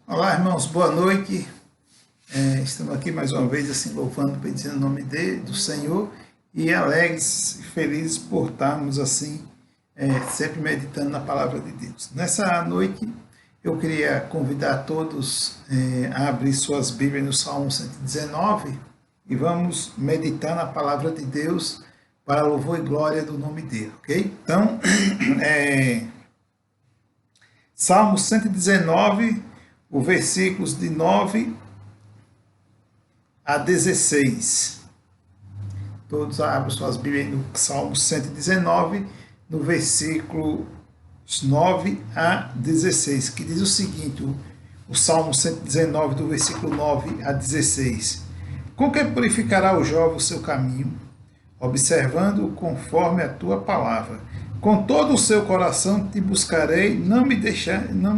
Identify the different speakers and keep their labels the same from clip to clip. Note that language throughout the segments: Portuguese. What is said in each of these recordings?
Speaker 1: Olá, irmãos, boa noite. Estamos aqui mais uma vez, assim, louvando, bendizendo o nome do Senhor e alegres e felizes por estarmos, assim, sempre meditando na palavra de Deus. Nessa noite, eu queria convidar todos a abrir suas Bíblias no Salmo 119 e vamos meditar na palavra de Deus para louvor e glória do nome dele, ok? Então, Salmo 119, os versículos de 9 a 16. Todos abram suas Bíblias no Salmo 119, no versículo 9 a 16, que diz o seguinte, o Salmo 119, do versículo 9 a 16. Com que purificará o jovem o seu caminho, observando-o conforme a tua palavra? Com todo o seu coração te buscarei, não me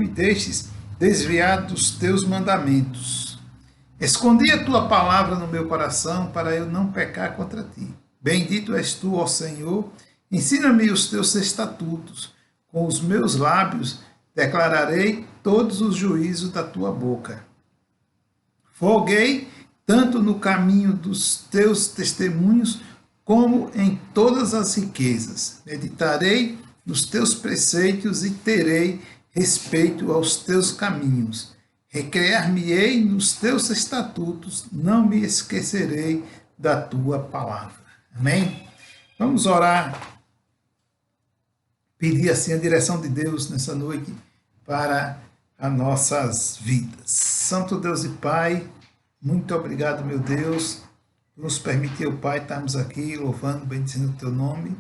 Speaker 1: deixes desviar dos teus mandamentos. Escondi a tua palavra no meu coração, para eu não pecar contra ti. Bendito és tu, ó Senhor, ensina-me os teus estatutos. Com os meus lábios declararei todos os juízos da tua boca. Folguei tanto no caminho dos teus testemunhos, como em todas as riquezas. Meditarei nos teus preceitos e terei respeito aos teus caminhos. Recrear-me-ei nos teus estatutos, não me esquecerei da tua palavra. Amém? Vamos orar, pedir assim a direção de Deus nessa noite para as nossas vidas. Santo Deus e Pai, muito obrigado, meu Deus, por nos permitir, Pai, estarmos aqui louvando, bendizendo o teu nome.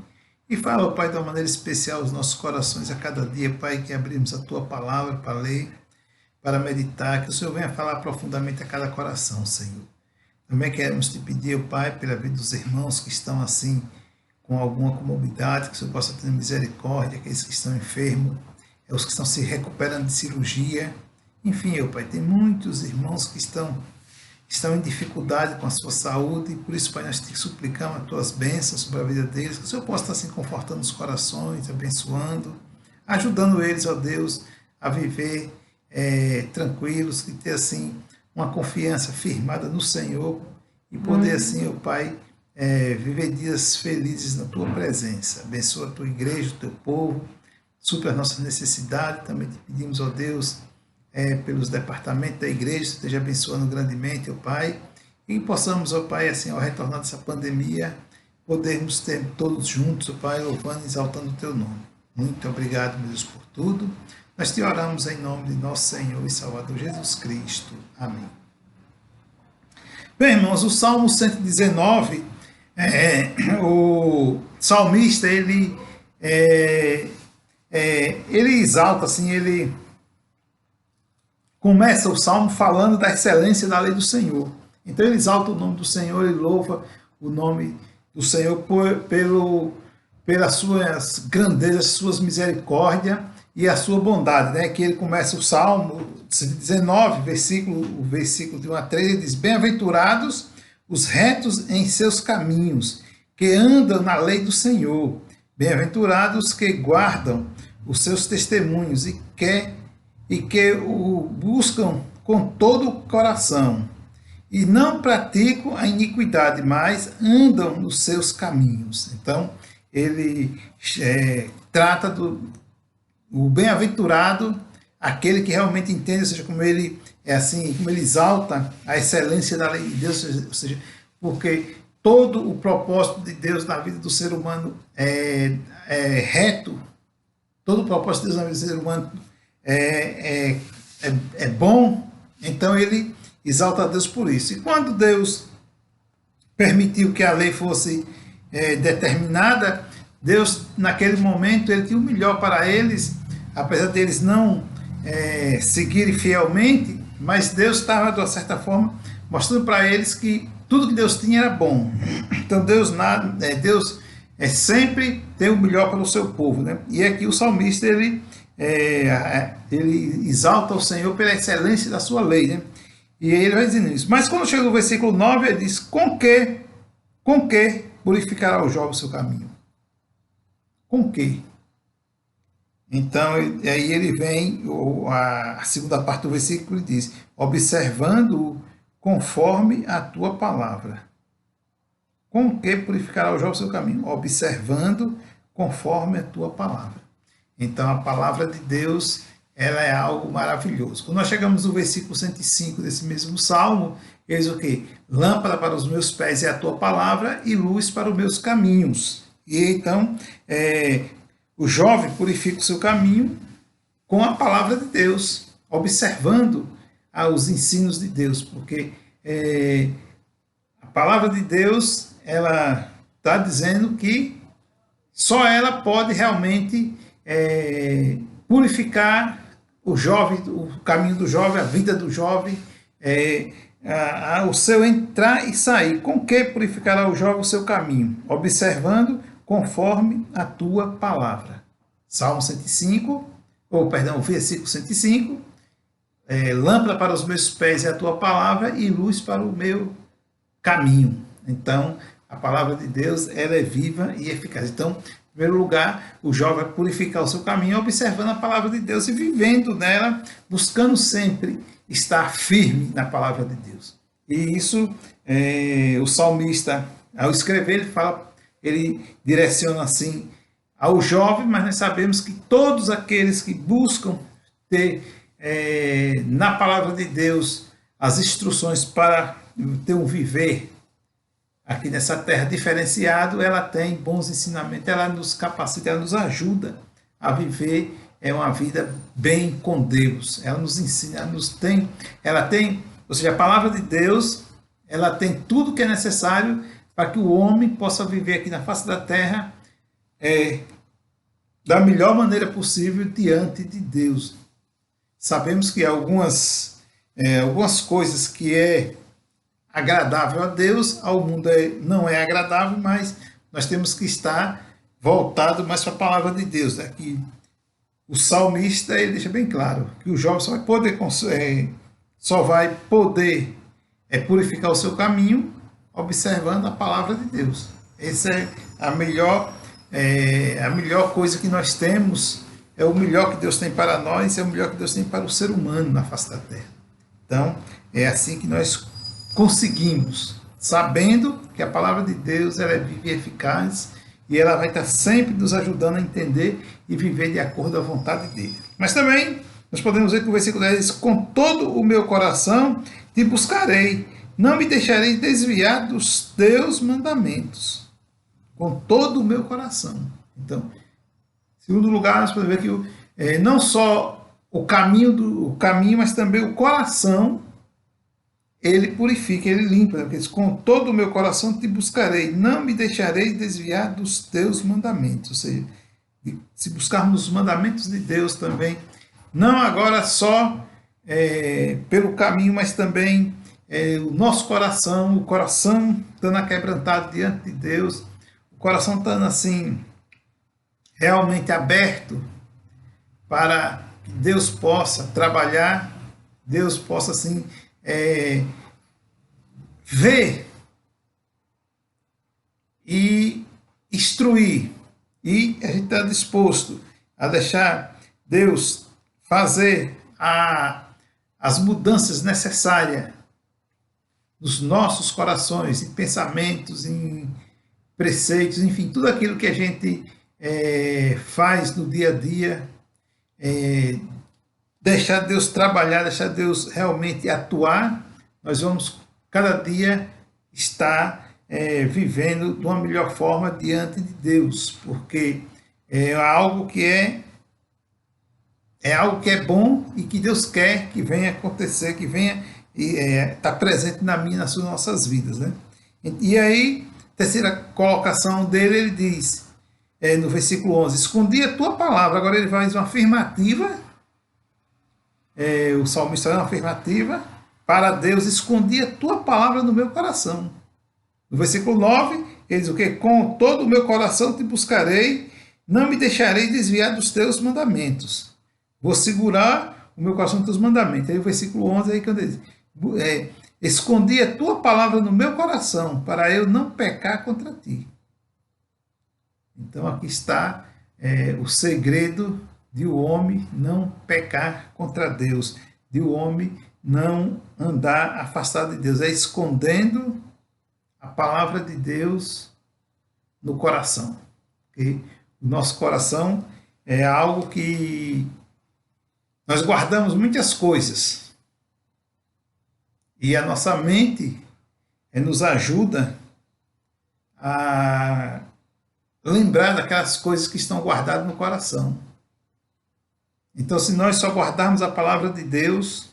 Speaker 1: E fala, Pai, de uma maneira especial aos nossos corações a cada dia, Pai, que abrimos a tua palavra para ler, para meditar, que o Senhor venha falar profundamente a cada coração, Senhor. Também queremos te pedir, Pai, pela vida dos irmãos que estão assim, com alguma comorbidade, que o Senhor possa ter misericórdia, aqueles que estão enfermos, os que estão se recuperando de cirurgia. Enfim, Pai, tem muitos irmãos que estão em dificuldade com a sua saúde, e por isso, Pai, nós te suplicamos as tuas bênçãos sobre a vida deles, que o Senhor possa estar assim confortando os corações, abençoando, ajudando eles, ó Deus, a viver tranquilos, e ter assim uma confiança firmada no Senhor e poder assim, ó Pai, viver dias felizes na tua presença. Abençoa a tua igreja, o teu povo, supra as nossas necessidades. Também te pedimos, ó Deus, pelos departamentos da igreja, esteja abençoando grandemente, ó Pai, e possamos, ó Pai, assim, ao retornar dessa pandemia, podermos ter todos juntos, ó Pai, louvando e exaltando o teu nome. Muito obrigado, meu Deus, por tudo. Nós te oramos em nome de nosso Senhor e Salvador Jesus Cristo. Amém. Bem, irmãos, o Salmo 119, o salmista, ele exalta, assim, ele começa o Salmo falando da excelência da lei do Senhor. Então ele exalta o nome do Senhor, ele louva o nome do Senhor pelas suas grandezas, suas misericórdias e a sua bondade, né? Que ele começa o Salmo 19, o versículo de 1 a 3, ele diz: Bem-aventurados os retos em seus caminhos, que andam na lei do Senhor. Bem-aventurados que guardam os seus testemunhos e que o buscam com todo o coração, e não praticam a iniquidade, mas andam nos seus caminhos. Então, ele trata o bem-aventurado, aquele que realmente entende, ou seja, como ele exalta a excelência da lei de Deus, ou seja, porque todo o propósito de Deus na vida do ser humano é reto, todo o propósito de Deus na vida do ser humano é bom, então ele exalta a Deus por isso. E quando Deus permitiu que a lei fosse determinada, Deus, naquele momento, ele tinha o melhor para eles, apesar deles não seguirem fielmente, mas Deus estava, de uma certa forma, mostrando para eles que tudo que Deus tinha era bom. Então Deus sempre tem o melhor para o seu povo, né? E aqui o salmista, ele exalta o Senhor pela excelência da sua lei, né? E ele vai dizendo isso. Mas quando chega no versículo 9, ele diz: com que purificará o jovem o seu caminho? Com que? Então, aí ele vem, a segunda parte do versículo diz, observando conforme a tua palavra. Com que purificará o jovem o seu caminho? Observando conforme a tua palavra. Então, a palavra de Deus, ela é algo maravilhoso. Quando nós chegamos no versículo 105 desse mesmo salmo, eis o quê? Lâmpada para os meus pés é a tua palavra e luz para os meus caminhos. E então, o jovem purifica o seu caminho com a palavra de Deus, observando os ensinos de Deus, porque a palavra de Deus, ela está dizendo que só ela pode realmente purificar o jovem, o caminho do jovem, a vida do jovem, o seu entrar e sair. Com que purificará o jovem o seu caminho? Observando conforme a tua palavra. Salmo 105, o versículo 105, lâmpada para os meus pés é a tua palavra e luz para o meu caminho. Então, a palavra de Deus, ela é viva e eficaz. Então, em primeiro lugar, o jovem vai purificar o seu caminho observando a palavra de Deus e vivendo nela, buscando sempre estar firme na palavra de Deus. E isso, o salmista, ao escrever, ele direciona assim ao jovem, mas nós sabemos que todos aqueles que buscam ter na palavra de Deus as instruções para ter um viver aqui nessa terra diferenciado, ela tem bons ensinamentos, ela nos capacita, ela nos ajuda a viver uma vida bem com Deus. Ela nos ensina, ela tem, ou seja, a palavra de Deus, ela tem tudo que é necessário para que o homem possa viver aqui na face da terra da melhor maneira possível diante de Deus. Sabemos que algumas coisas que é agradável a Deus, ao mundo não é agradável, mas nós temos que estar voltado mais para a palavra de Deus. Né? Que o salmista ele deixa bem claro que o jovem só vai poder purificar o seu caminho observando a palavra de Deus. Essa é a melhor coisa que nós temos, é o melhor que Deus tem para nós, é o melhor que Deus tem para o ser humano na face da terra. Então, é assim que nós conseguimos, sabendo que a palavra de Deus ela é viva e eficaz e ela vai estar sempre nos ajudando a entender e viver de acordo à vontade dele. Mas também nós podemos ver que o versículo 10 diz, com todo o meu coração te buscarei, não me deixarei desviar dos teus mandamentos. Com todo o meu coração. Então, em segundo lugar, nós podemos ver que não só o caminho, mas também o coração, ele purifica, ele limpa. Porque diz, com todo o meu coração te buscarei, não me deixarei desviar dos teus mandamentos. Ou seja, se buscarmos os mandamentos de Deus também, não agora só pelo caminho, mas também o nosso coração, o coração estando aquebrantado diante de Deus, o coração estando assim, realmente aberto para que Deus possa trabalhar, Deus possa assim ver e instruir. E a gente está disposto a deixar Deus fazer as mudanças necessárias nos nossos corações, em pensamentos, em preceitos, enfim, tudo aquilo que a gente faz no dia a dia, deixar Deus trabalhar, deixar Deus realmente atuar, nós vamos cada dia estar vivendo de uma melhor forma diante de Deus, porque é algo que é bom e que Deus quer que venha acontecer, que venha estar presente nas nossas vidas, né? E aí, terceira colocação dele, ele diz, no versículo 11, escondi a tua palavra. Agora ele faz uma afirmativa, o salmista é uma afirmativa para Deus, escondi a tua palavra no meu coração. No versículo 9, ele diz o quê? Com todo o meu coração te buscarei, não me deixarei desviar dos teus mandamentos. Vou segurar o meu coração dos teus mandamentos. Aí o versículo 11, aí quando ele diz, escondi a tua palavra no meu coração, para eu não pecar contra ti. Então aqui está o segredo de o homem não pecar contra Deus, de o homem não andar afastado de Deus, é escondendo a palavra de Deus no coração. Okay? O nosso coração é algo que nós guardamos muitas coisas e a nossa mente nos ajuda a lembrar daquelas coisas que estão guardadas no coração. Então, se nós só guardarmos a palavra de Deus,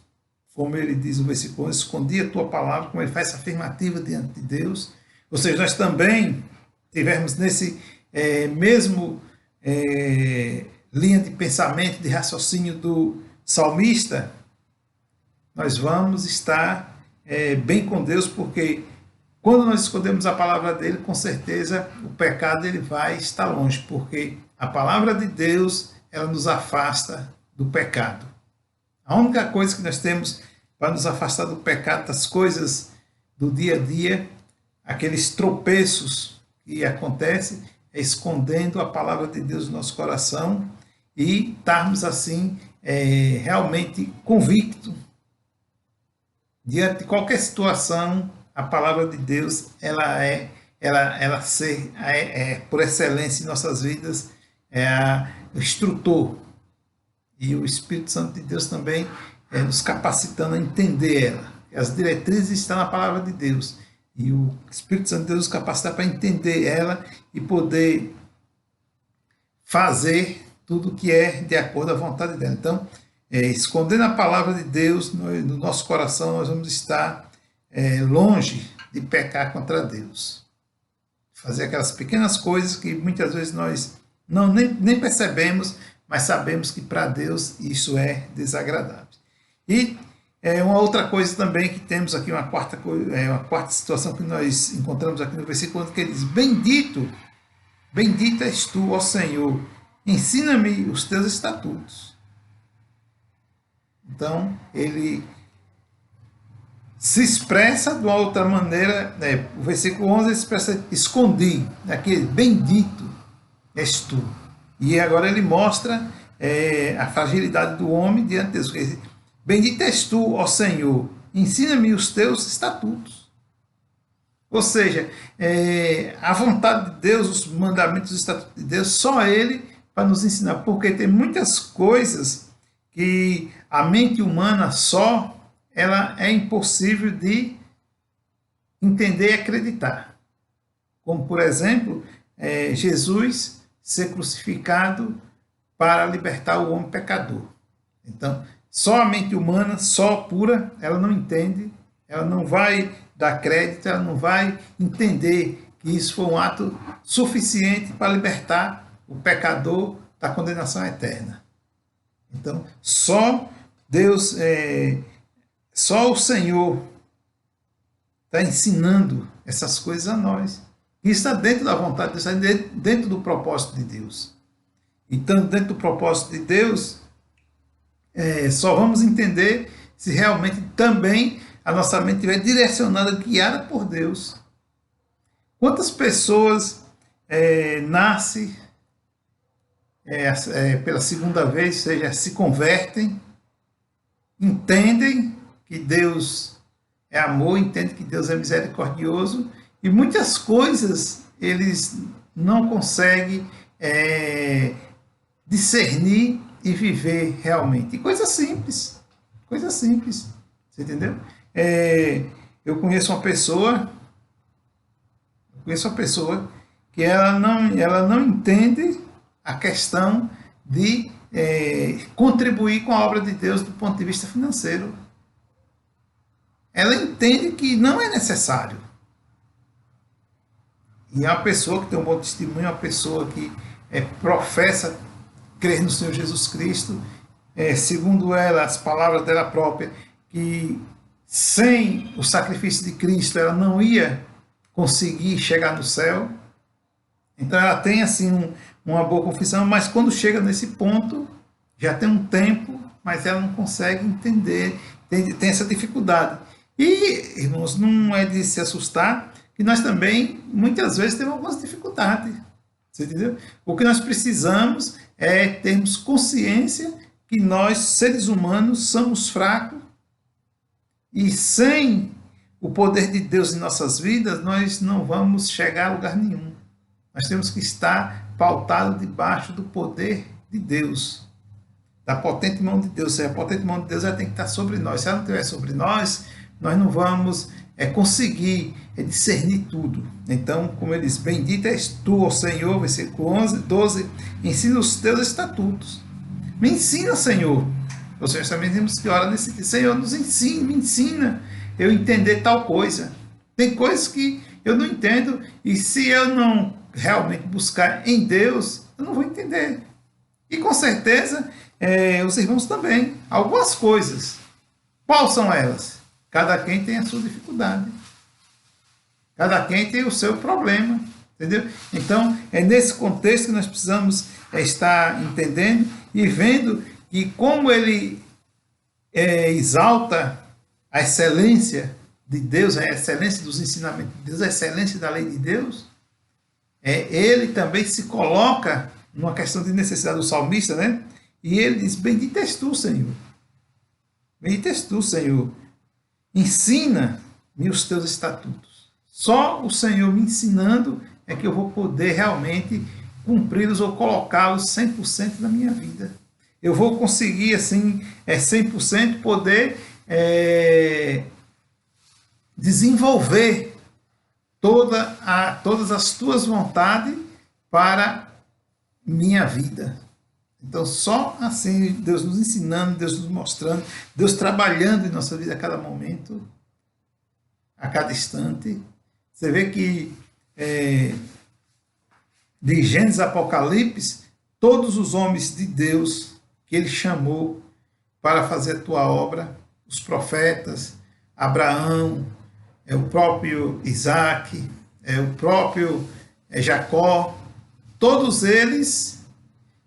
Speaker 1: como ele diz no versículo 11, escondi a tua palavra, como ele faz essa afirmativa diante de Deus, ou seja, nós também tivermos nesse mesmo linha de pensamento, de raciocínio do salmista, nós vamos estar bem com Deus, porque quando nós escondemos a palavra dele, com certeza o pecado ele vai estar longe, porque a palavra de Deus ela nos afasta do pecado. A única coisa que nós temos para nos afastar do pecado, das coisas do dia a dia, aqueles tropeços que acontecem, é escondendo a palavra de Deus no nosso coração e estarmos assim realmente convictos diante de qualquer situação. A palavra de Deus ela por excelência em nossas vidas o instrutor, e o Espírito Santo de Deus também nos capacitando a entender ela. As diretrizes estão na palavra de Deus e o Espírito Santo de Deus nos capacita para entender ela e poder fazer tudo que é de acordo à vontade dela. Então, escondendo a palavra de Deus no nosso coração, nós vamos estar longe de pecar contra Deus. Fazer aquelas pequenas coisas que muitas vezes nós nem percebemos, mas sabemos que para Deus isso é desagradável. E uma outra coisa também que temos aqui, uma quarta situação que nós encontramos aqui no versículo, que ele diz: bendito és tu, ó Senhor, ensina-me os teus estatutos. Então, ele se expressa de uma outra maneira, o versículo 11 ele expressa escondi, aqui, bendito és tu. E agora ele mostra a fragilidade do homem diante de Deus. Bendito és tu, ó Senhor, ensina-me os teus estatutos. Ou seja, a vontade de Deus, os mandamentos dos estatutos de Deus, só ele para nos ensinar, porque tem muitas coisas que a mente humana só ela é impossível de entender e acreditar. Como, por exemplo, Jesus ser crucificado para libertar o homem pecador. Então, só a mente humana, só pura, ela não entende, ela não vai dar crédito, ela não vai entender que isso foi um ato suficiente para libertar o pecador da condenação eterna. Então, só Deus, só o Senhor está ensinando essas coisas a nós. Isso está dentro da vontade de Deus, está dentro do propósito de Deus. Então, dentro do propósito de Deus, só vamos entender se realmente também a nossa mente estiver direcionada, guiada por Deus. Quantas pessoas nascem pela segunda vez, ou seja, se convertem, entendem que Deus é amor, entendem que Deus é misericordioso, e muitas coisas eles não conseguem discernir e viver realmente. E coisa simples, você entendeu? Eu conheço uma pessoa que ela não entende a questão de contribuir com a obra de Deus do ponto de vista financeiro. Ela entende que não é necessário. E é uma pessoa que tem um bom testemunho, uma pessoa que professa crer no Senhor Jesus Cristo, segundo ela, as palavras dela própria, que sem o sacrifício de Cristo ela não ia conseguir chegar no céu. Então ela tem assim uma boa confissão, mas quando chega nesse ponto, já tem um tempo, mas ela não consegue entender, tem essa dificuldade. E, irmãos, não é de se assustar que nós também, muitas vezes, temos algumas dificuldades. Você entendeu? O que nós precisamos é termos consciência que nós, seres humanos, somos fracos e sem o poder de Deus em nossas vidas, nós não vamos chegar a lugar nenhum. Nós temos que estar pautados debaixo do poder de Deus, da potente mão de Deus. A potente mão de Deus ela tem que estar sobre nós. Se ela não estiver sobre nós, nós não vamos conseguir discernir tudo. Então, como ele diz, bendito és tu, ó Senhor, versículo 11, 12, ensina os teus estatutos. Me ensina, Senhor. Ou seja, também temos que orar nesse dia. Senhor, nos ensina, me ensina eu entender tal coisa. Tem coisas que eu não entendo e se eu não realmente buscar em Deus, eu não vou entender. E com certeza, os irmãos também. Algumas coisas. Quais são elas? Cada quem tem a sua dificuldade. Cada quem tem o seu problema. Entendeu? Então, é nesse contexto que nós precisamos estar entendendo e vendo que como ele exalta a excelência de Deus, a excelência dos ensinamentos de Deus, a excelência da lei de Deus, ele também se coloca numa questão de necessidade do salmista, né? E ele diz, bendito és tu, Senhor. Bendito és tu, Senhor. Ensina-me os teus estatutos. Só o Senhor me ensinando é que eu vou poder realmente cumpri-los ou colocá-los 100% na minha vida. Eu vou conseguir, assim, 100% poder desenvolver todas as tuas vontades para minha vida. Então, só assim, Deus nos ensinando, Deus nos mostrando, Deus trabalhando em nossa vida a cada momento, a cada instante. Você vê que de Gênesis a Apocalipse, todos os homens de Deus que ele chamou para fazer a tua obra, os profetas, Abraão, o próprio Isaac, o próprio Jacó, todos eles,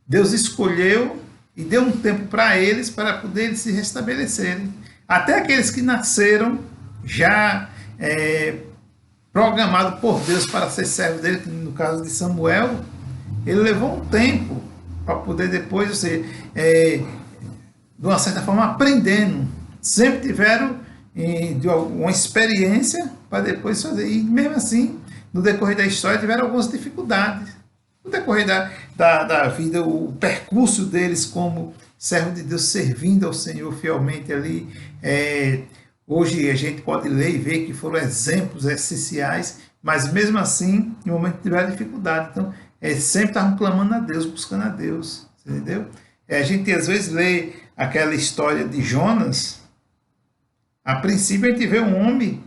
Speaker 1: Deus escolheu e deu um tempo para eles para poderem se restabelecerem. Até aqueles que nasceram já programado por Deus para ser servo dele, no caso de Samuel, ele levou um tempo para poder depois, ou seja, de uma certa forma aprendendo, sempre tiveram uma experiência para depois fazer, e mesmo assim, no decorrer da história tiveram algumas dificuldades, no decorrer da vida, o percurso deles como servo de Deus, servindo ao Senhor fielmente ali, hoje a gente pode ler e ver que foram exemplos essenciais, mas mesmo assim, no momento tiveram dificuldade. Então, sempre estavam clamando a Deus, buscando a Deus. Entendeu? A gente às vezes lê aquela história de Jonas. A princípio a gente vê um homem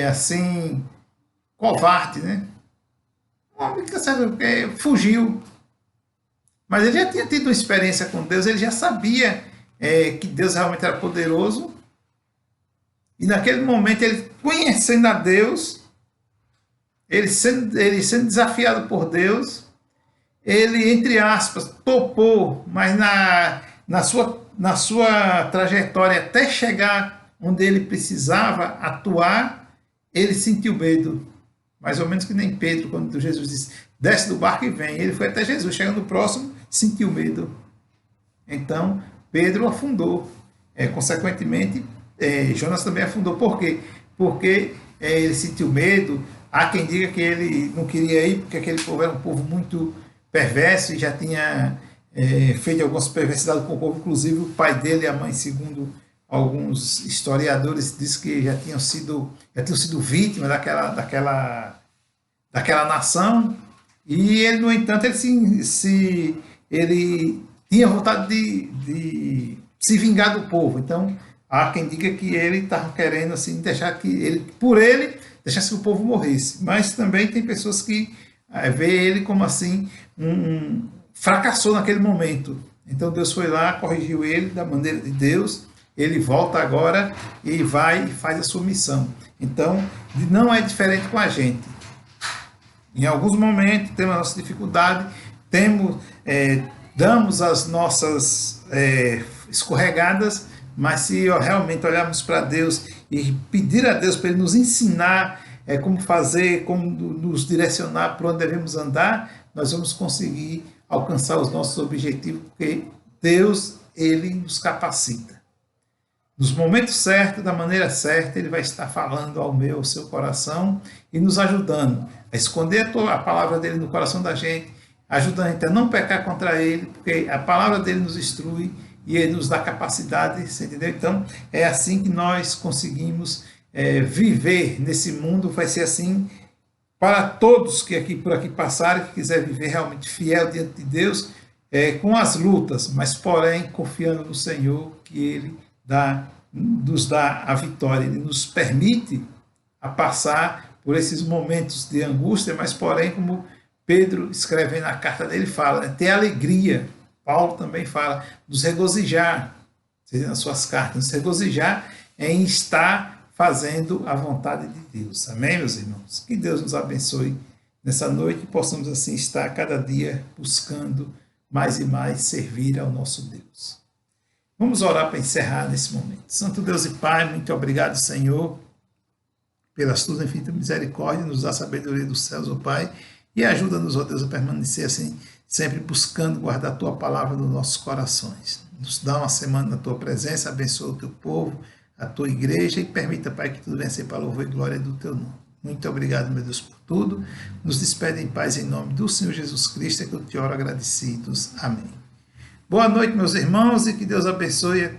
Speaker 1: assim, covarde, né? Um homem que fugiu. Mas ele já tinha tido uma experiência com Deus, ele já sabia que Deus realmente era poderoso. E naquele momento, ele conhecendo a Deus, ele sendo desafiado por Deus, ele, entre aspas, topou, mas na sua trajetória até chegar onde ele precisava atuar, ele sentiu medo. Mais ou menos que nem Pedro, quando Jesus disse, desce do barco e vem. Ele foi até Jesus, chegando próximo, sentiu medo. Então, Pedro afundou. Consequentemente, Jonas também afundou. Por quê? Porque ele sentiu medo. Há quem diga que ele não queria ir, porque aquele povo era um povo muito perverso e já tinha feito algumas perversidades com o povo. Inclusive, o pai dele e a mãe, segundo alguns historiadores, diz que já tinham sido vítimas daquela nação. E ele, no entanto, ele tinha vontade de se vingar do povo. Então, há quem diga que ele estava querendo assim, deixar que ele deixasse que o povo morresse. Mas também tem pessoas que vê ele como assim, fracassou naquele momento. Então Deus foi lá, corrigiu ele da maneira de Deus, ele volta agora e vai e faz a sua missão. Então, não é diferente com a gente. Em alguns momentos temos a nossa dificuldade, damos as nossas escorregadas, mas se realmente olharmos para Deus e pedir a Deus para Ele nos ensinar como fazer, como nos direcionar para onde devemos andar, nós vamos conseguir alcançar os nossos objetivos, porque Deus, Ele nos capacita. Nos momentos certos, da maneira certa, Ele vai estar falando ao meu, ao seu coração e nos ajudando a esconder a palavra dEle no coração da gente, ajudando a gente a não pecar contra Ele, porque a palavra dEle nos instrui e Ele nos dá capacidade, você entendeu? Então, é assim que nós conseguimos viver nesse mundo, vai ser assim para todos que por aqui passarem, que quiser viver realmente fiel diante de Deus, com as lutas, mas porém confiando no Senhor, que Ele nos dá a vitória, Ele nos permite a passar por esses momentos de angústia, mas porém, como Pedro escrevendo na carta dele fala, ter alegria. Paulo também fala, nos regozijar, nas suas cartas, nos regozijar em estar fazendo a vontade de Deus. Amém, meus irmãos? Que Deus nos abençoe nessa noite e possamos assim estar cada dia buscando mais e mais servir ao nosso Deus. Vamos orar para encerrar nesse momento. Santo Deus e Pai, muito obrigado, Senhor, pelas tuas infinitas misericórdias, nos dá a sabedoria dos céus, ó Pai, e ajuda-nos, ó Deus, a permanecer assim, sempre buscando guardar a tua palavra nos nossos corações. Nos dá uma semana na tua presença, abençoa o teu povo, a tua igreja e permita, Pai, que tudo venha ser para louvor e glória do teu nome. Muito obrigado, meu Deus, por tudo. Nos despede em paz em nome do Senhor Jesus Cristo, é que eu te oro agradecidos. Amém. Boa noite, meus irmãos, e que Deus abençoe